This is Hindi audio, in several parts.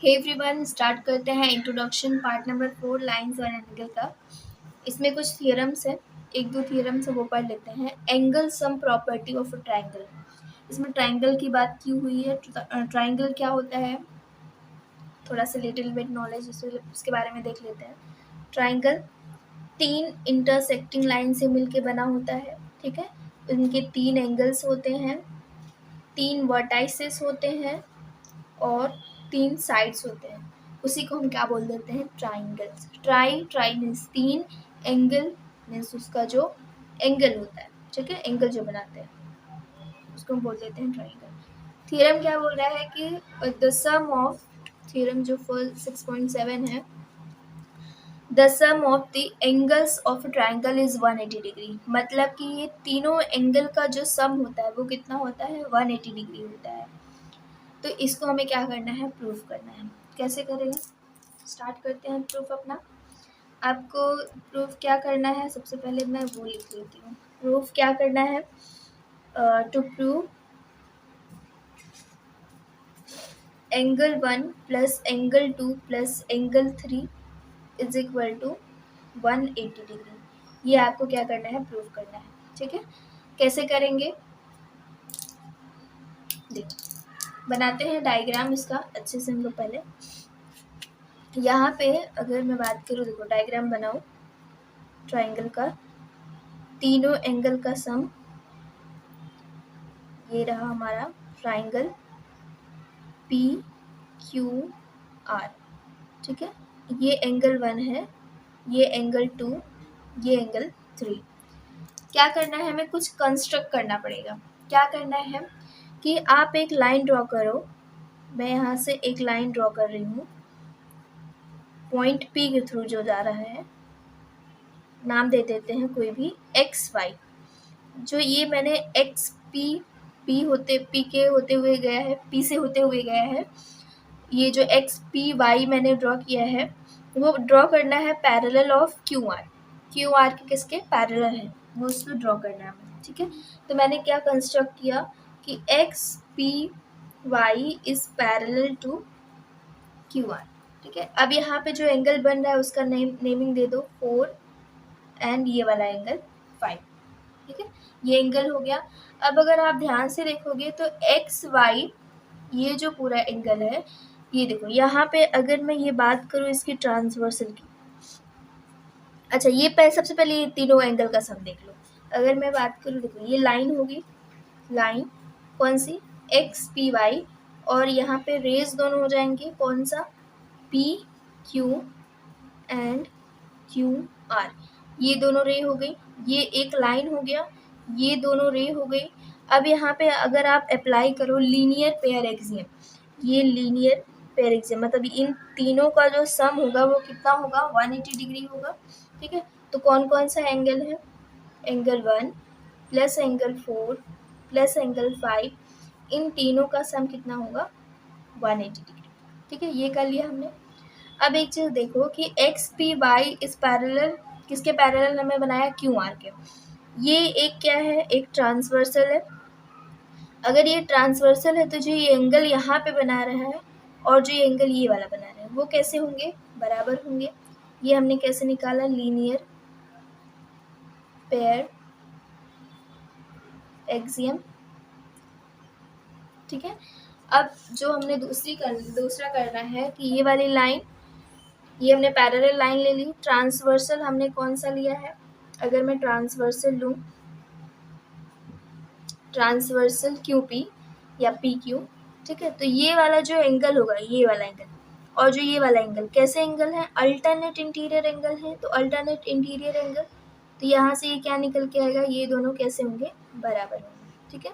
हे एवरीवन, स्टार्ट करते हैं इंट्रोडक्शन पार्ट नंबर 4 लाइंस और एंगल का। इसमें कुछ थियरम्स है, एक दो थियरम्स है वो पढ़ लेते हैं। Angle sum property of a triangle. इसमें ट्राइंगल की बात की हुई है। ट्राइंगल क्या होता है, थोड़ा सा लिटिल बिट नॉलेज उसके बारे में देख लेते हैं। ट्राइंगल 3 इंटरसेक्टिंग लाइन से मिलके बना होता है, ठीक है। उनके 3 एंगल्स होते हैं, 3 वर्टाइसेस होते हैं और 3 साइड्स होते हैं। उसी को हम क्या बोल देते हैं, triangles. Try means 3, angle means उसका जो एंगल होता है, ठीक है, एंगल जो बनाते हैं उसको हम बोल देते हैं ट्राइंगल। थ्योरम क्या बोल रहा है कि द सम ऑफ, थ्योरम जो फर्स्ट 6.7 है, the sum of the angles of triangle is 180 degree. मतलब कि ये तीनों एंगल का जो सम होता है वो कितना होता है, 180 डिग्री होता है। तो इसको हमें क्या करना है, प्रूफ करना है। कैसे करेंगे, स्टार्ट करते हैं प्रूफ अपना। आपको प्रूफ क्या करना है, सबसे पहले मैं वो लिख लेती हूँ। प्रूफ क्या करना है, to prove angle 1 plus angle 2 plus angle 3 is equal to 180 degree. ये आपको क्या करना है, प्रूफ करना है, ठीक है। कैसे करेंगे, देखो बनाते हैं डायग्राम इसका अच्छे से हम लोग। पहले यहाँ पे अगर मैं बात करूँ, देखो डायग्राम बनाओ ट्राइंगल का, तीनों एंगल का सम, ये रहा हमारा ट्राइंगल पी क्यू आर, ठीक है। ये एंगल 1 है, ये एंगल 2, ये एंगल 3। क्या करना है, हमें कुछ कंस्ट्रक्ट करना पड़ेगा। क्या करना है कि आप एक लाइन ड्रॉ करो। मैं यहाँ से एक लाइन ड्रॉ कर रही हूँ, पॉइंट पी के थ्रू जो जा रहा है, नाम दे देते हैं कोई भी एक्स वाई। जो ये मैंने एक्स पी के होते हुए गया है, पी से होते हुए गया है, ये जो एक्स पी वाई मैंने ड्रॉ किया है वो ड्रॉ करना है parallel of Q R. Q R के किसके पैरेलल है, वो उसको ड्रॉ करना है, ठीक है। तो मैंने क्या कंस्ट्रक्ट किया कि X P Y is parallel to Q R, ठीक है। अब यहाँ पे जो एंगल बन रहा है उसका नेमिंग दे दो 4 एंड ये वाला एंगल 5, ठीक है। ये एंगल हो गया। अब अगर आप ध्यान से देखोगे तो एक्स वाई ये जो पूरा एंगल है, ये देखो यहाँ पे अगर मैं ये बात करूँ इसकी ट्रांसवर्सल की, अच्छा ये सबसे पहले ये तीनों एंगल का सम देख लो। अगर मैं बात करूँ, देखो ये लाइन होगी, लाइन कौन सी, एक्स पी वाई, और यहाँ पे रेज दोनों हो जाएंगे, कौन सा, P Q and Q R. ये दोनों रे हो गई, ये एक लाइन हो गया, ये दोनों रे हो गई। अब यहाँ पे अगर आप अप्लाई करो लीनियर पेयर एक्सियम, ये लीनियर पेयर एक्सियम मतलब इन तीनों का जो सम होगा वो कितना होगा, 180 डिग्री होगा, ठीक है। तो कौन कौन सा एंगल है, angle 1 plus angle 4 plus angle 5, इन तीनों का सम कितना होगा, 180 डिग्री, ठीक है। ये कर लिया हमने। अब एक चीज़ देखो कि एक्स पी वाई इस पैरेलल, किसके पैरेलल हमें बनाया, क्यू आर के। ये एक क्या है, एक ट्रांसवर्सल है। अगर ये ट्रांसवर्सल है तो जो ये एंगल यहाँ पे बना रहा है और जो ये एंगल ये वाला बना रहा है वो कैसे होंगे, बराबर होंगे। ये हमने कैसे निकाला, लीनियर पेयर एक्सियम, ठीक है। अब जो हमने दूसरा करना है कि ये वाली लाइन, ये हमने पैरेलल लाइन ले ली। ट्रांसवर्सल हमने कौन सा लिया है, अगर मैं ट्रांसवर्सल लूँ, ट्रांसवर्सल क्यू पी या पी क्यू, ठीक है। तो ये वाला जो एंगल होगा, ये वाला एंगल और जो ये वाला एंगल कैसे एंगल है, अल्टरनेट इंटीरियर एंगल है। तो अल्टरनेट इंटीरियर एंगल, तो यहाँ से ये क्या निकल के आएगा, ये दोनों कैसे होंगे, बराबर होंगे, ठीक है।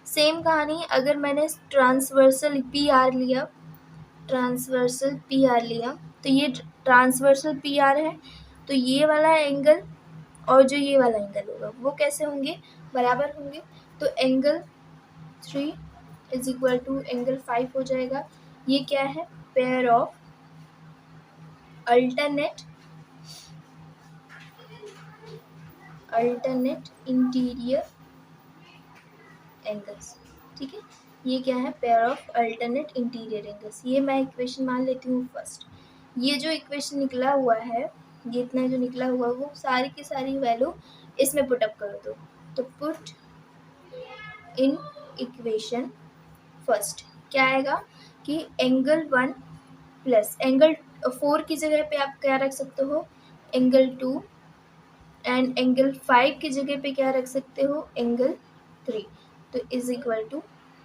सेम कहानी अगर मैंने ट्रांसवर्सल पी आर लिया, ट्रांसवर्सल पी आर लिया, तो ये ट्रांसवर्सल पी आर है, तो ये वाला एंगल और जो ये वाला एंगल होगा वो कैसे होंगे, बराबर होंगे। तो angle 3 is equal to angle 5 हो जाएगा। ये क्या है, pair of alternate interior angles, ठीक है। ये क्या है, pair of alternate interior angles. ये मैं इक्वेशन मान लेती हूँ फर्स्ट। ये जो इक्वेशन निकला हुआ है, ये इतना जो निकला हुआ है, वो सारी की सारी वैल्यू इसमें पुटअप कर दो। तो पुट इन इक्वेशन फर्स्ट क्या आएगा कि एंगल 1 प्लस एंगल 4 की जगह पे आप क्या रख सकते हो, एंगल 2, एंड एंगल 5 की जगह पे क्या रख सकते हो, एंगल 3। तो इज इक्वल टू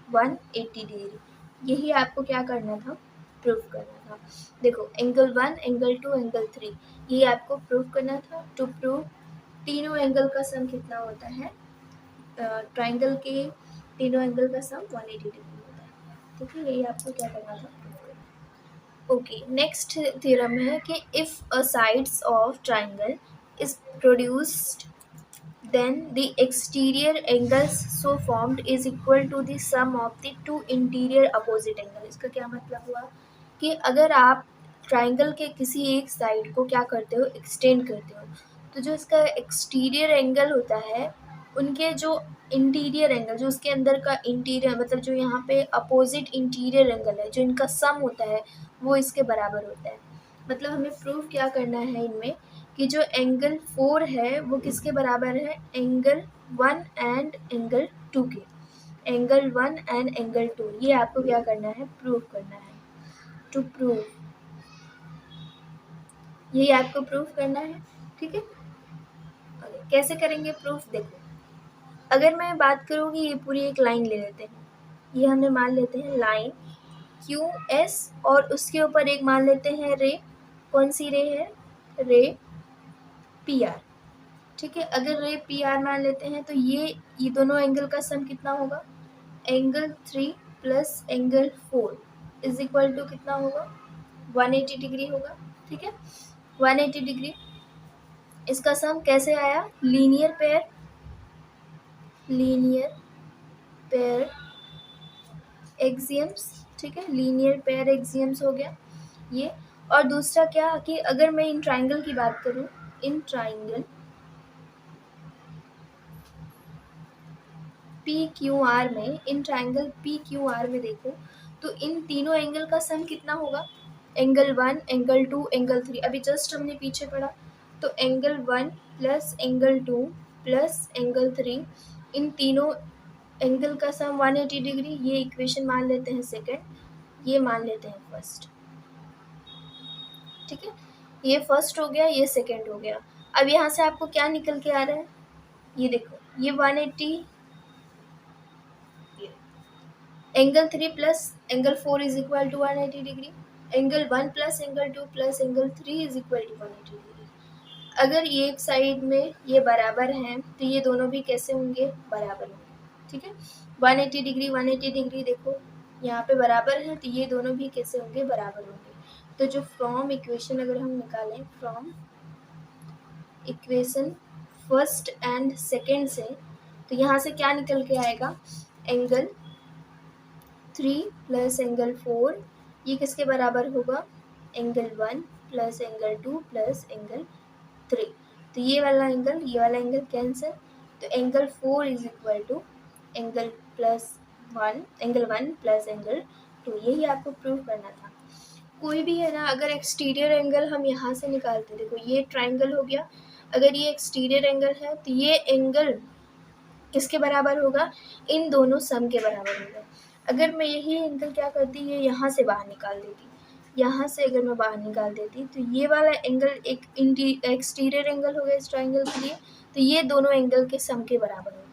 180 डिग्री। यही आपको क्या करना था, प्रूफ करना था। देखो एंगल 1, एंगल 2, एंगल 3, ये आपको प्रूफ करना था। टू प्रूव तीनों एंगल का सम कितना होता है, ट्राइंगल के तीनों एंगल का सम 180 डिग्री होता है। ठीक है, यही आपको क्या करना था, प्रूफ करना। ओके, नेक्स्ट थ्योरम है कि if a sides of triangle is produced then the exterior angles so formed is equal to the sum of the two interior opposite angle। इसका क्या मतलब हुआ कि अगर आप ट्राइंगल के किसी एक साइड को क्या करते हो, एक्सटेंड करते हो, तो जो इसका एक्सटीरियर एंगल होता है, उनके जो इंटीरियर एंगल, जो उसके अंदर का इंटीरियर, मतलब जो यहाँ पे अपोजिट इंटीरियर एंगल है, जो इनका सम होता है, वो इसके बराबर होता है। मतलब हमें प्रूफ क्या करना है इनमें कि जो एंगल 4 है वो किसके बराबर है, एंगल 1 एंड एंगल 2 के। एंगल 1 एंड एंगल 2, ये आपको क्या करना है, प्रूफ करना है। टू प्रूव, यही आपको प्रूफ करना है। ठीक है, कैसे करेंगे प्रूफ, देखो अगर मैं बात करूँ कि ये पूरी एक लाइन ले लेते हैं, ये हमने मान लेते हैं लाइन क्यू एस, और उसके ऊपर एक मान लेते हैं रे। कौन सी रे है, रे पी आर। ठीक है, अगर रे पी आर मान लेते हैं तो ये दोनों एंगल का सम कितना होगा, angle 3 plus angle 4 is equal to कितना होगा, 180 डिग्री होगा। ठीक है, 180 डिग्री। इसका सम कैसे आया, linear pair, linear pair axioms. ठीक है, लीनियर पेयर एक्सियम्स हो गया ये। और दूसरा क्या कि अगर मैं इन ट्राइंगल की बात करूं, in triangle P Q R में, in triangle P Q R में देखो तो इन तीनों एंगल का सम कितना होगा, एंगल 1, एंगल 2, एंगल 3। अभी जस्ट हमने पीछे पढ़ा, तो angle 1 plus angle 2 plus angle 3, इन तीनों एंगल का सम 180 डिग्री। ये इक्वेशन मान लेते हैं सेकंड, ये मान लेते हैं फर्स्ट। ठीक है, ये फर्स्ट हो गया, ये सेकंड हो गया। अब यहाँ से आपको क्या निकल के आ रहा है, ये देखो, ये 180, angle 3 plus angle 4 is equal to 180 degree, angle 1 plus angle 2 plus angle 3 is equal to 180 degree. अगर ये एक साइड में ये बराबर हैं तो ये दोनों भी कैसे होंगे, बराबर होंगे। ठीक है, 180 डिग्री 180 डिग्री देखो यहाँ पे बराबर है, तो ये दोनों भी कैसे होंगे, बराबर होंगे। तो जो फ्रॉम इक्वेशन अगर हम निकालें, from equation first and second से, तो यहाँ से क्या निकल के आएगा, एंगल 3 प्लस एंगल 4, ये किसके बराबर होगा, angle 1 plus angle 2 plus angle 3। तो ये वाला एंगल कैंसिल, तो angle 4 is equal to angle plus 1, angle 1 plus angle 2। यही आपको प्रूव करना था। कोई भी है ना, अगर एक्सटीरियर एंगल हम यहाँ से निकालते, देखो ये ट्राइंगल हो गया, अगर ये एक्सटीरियर एंगल है तो ये एंगल किसके बराबर होगा, इन दोनों सम के बराबर होगा। अगर मैं यही एंगल क्या करती, ये यहाँ से बाहर निकाल देती, यहाँ से अगर मैं बाहर निकाल देती, तो ये वाला एंगल एक एक्सटीरियर एंगल हो गया इस ट्राइंगल के लिए, तो ये दोनों एंगल के सम के बराबर होता।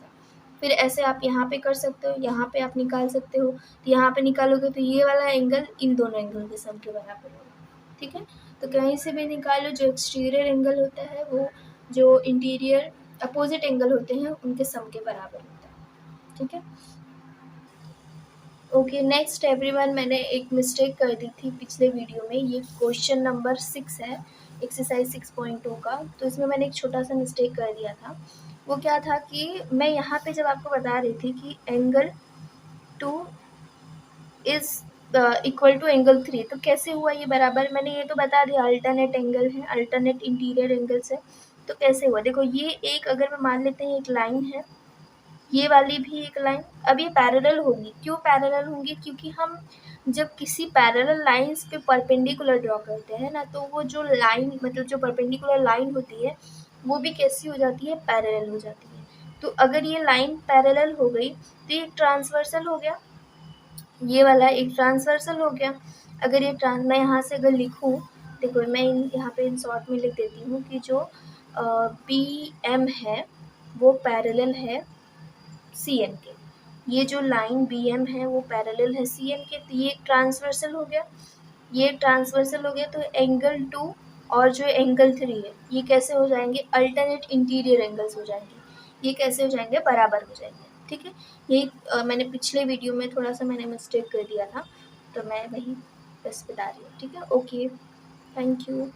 फिर ऐसे आप यहाँ पे कर सकते हो, यहाँ पे आप निकाल सकते हो, तो यहाँ पे निकालोगे तो ये वाला एंगल इन दोनों एंगल के सम के बराबर होगा। ठीक है, तो कहीं से भी निकालो, जो एक्सटीरियर एंगल होता है वो जो इंटीरियर अपोजिट एंगल होते हैं उनके सम के बराबर होता है। ठीक है, ओके, नेक्स्ट एवरीवन, मैंने एक मिस्टेक कर दी थी पिछले वीडियो में। ये क्वेश्चन नंबर 6 है, एक्सरसाइज 6.2 का। तो इसमें मैंने एक छोटा सा मिस्टेक कर दिया था। वो क्या था कि मैं यहाँ पे जब आपको बता रही थी कि angle 2 is equal to angle 3, तो कैसे हुआ ये बराबर, मैंने ये तो बता दिया, अल्टरनेट एंगल है, अल्टरनेट इंटीरियर एंगल्स है। तो कैसे हुआ, देखो ये एक, अगर मैं मान लेते हैं एक लाइन है, ये वाली भी एक लाइन, अब ये पैरेलल होंगी। क्यों पैरेलल होंगी? क्योंकि हम जब किसी पैरेलल लाइंस पे परपेंडिकुलर ड्रॉ करते हैं ना, तो वो जो लाइन मतलब जो परपेंडिकुलर लाइन होती है वो भी कैसी हो जाती है? पैरेलल हो जाती है। तो अगर ये लाइन पैरेलल हो गई तो ये ट्रांसवर्सल हो गया, ये वाला एक ट्रांसवर्सल हो गया। अगर ये मैं यहाँ से अगर लिखूँ, देखो मैं यहाँ पे इन शॉर्ट में लिख देती हूँ कि जो बी एम है वो पैरेलल है सी एम के। ये जो लाइन बी एम है वो पैरेलल है सी एम के, तो ये ट्रांसवर्सल हो गया। ये ट्रांसवर्सल हो गया तो एंगल 2 और जो एंगल 3 है ये कैसे हो जाएंगे? अल्टरनेट इंटीरियर एंगल्स हो जाएंगे। ये कैसे हो जाएंगे? बराबर हो जाएंगे। ठीक है, यही मैंने पिछले वीडियो में थोड़ा सा मैंने मिस्टेक कर दिया था, तो मैं वही बस बता रही हूँ। ठीक है, ओके, थैंक यू।